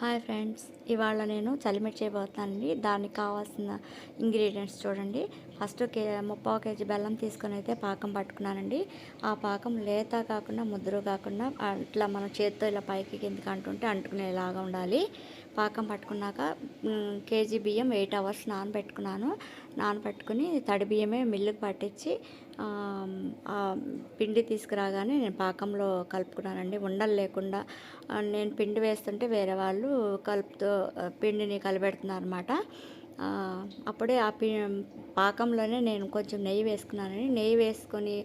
Hi friends, ఇవాళ నేను చలిమిర్చి చేయబోతున్నానండి. దానికి కావాల్సిన ఇంగ్రీడియంట్స్ చూడండి. ఫస్ట్ ముప్పావు కేజీ బెల్లం తీసుకొని అయితే పాకం పట్టుకున్నానండి. ఆ పాకం లేత కాకుండా ముద్దురు కాకుండా అట్లా మన చేత్తో ఇలా పైకి కిందకి అంటుంటే అంటుకునేలాగా ఉండాలి. పాకం పట్టుకున్నాక కేజీ బియ్యం 8 అవర్స్ నానబెట్టుకున్నాను. నానబెట్టుకుని తడి బియ్యమే మిల్లుకి పట్టించి పిండి తీసుకురాగానే నేను పాకంలో కలుపుకున్నానండి. ఉండలు లేకుండా నేను పిండి వేస్తుంటే వేరే వాళ్ళు పిండిని కలిపెడుతున్నారు అనమాట. అప్పుడే పాకంలోనే నేను కొంచెం నెయ్యి వేసుకున్నానని నెయ్యి వేసుకొని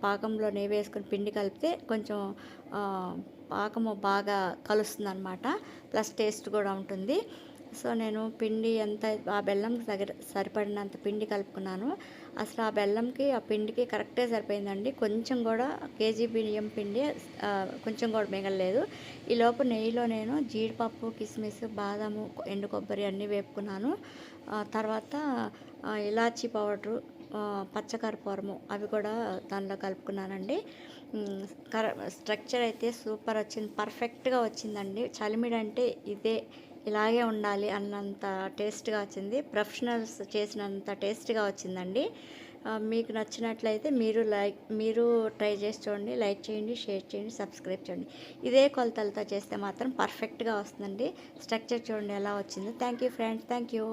పాకంలో నెయ్యి వేసుకొని పిండి కలిపితే కొంచెం పాకము బాగా కలుస్తుంది అనమాట. ప్లస్ టేస్ట్ కూడా ఉంటుంది. సో నేను పిండి ఎంత ఆ బెల్లంకి సరిపడినంత పిండి కలుపుకున్నాను. అసలు ఆ బెల్లంకి ఆ పిండికి కరెక్టే సరిపోయిందండి. కొంచెం కూడా కేజీ బియ్యం పిండి కొంచెం కూడా మిగలలేదు. ఈలోపు నెయ్యిలో నేను జీడిపప్పు, కిస్మిస్, బాదాము, ఎండు కొబ్బరి అన్నీ వేపుకున్నాను. తర్వాత ఇలాచీ పౌడరు, పచ్చకర్పూరము అవి కూడా దానిలో కలుపుకున్నానండి. స్ట్రక్చర్ అయితే సూపర్ వచ్చింది, పర్ఫెక్ట్గా వచ్చిందండి. చలిమిడి అంటే ఇదే, ఇలాగే ఉండాలి అన్నంత టేస్ట్గా వచ్చింది. ప్రొఫెషనల్స్ చేసినంత టేస్ట్గా వచ్చిందండి. మీకు నచ్చినట్లయితే మీరు ట్రై చేసి చూడండి. లైక్ చేయండి, షేర్ చేయండి, సబ్స్క్రైబ్ చేయండి. ఇదే కొలతలతో చేస్తే మాత్రం పర్ఫెక్ట్గా వస్తుందండి. స్ట్రక్చర్ చూడండి ఎలా వచ్చిందో. Thank you friends, thank you.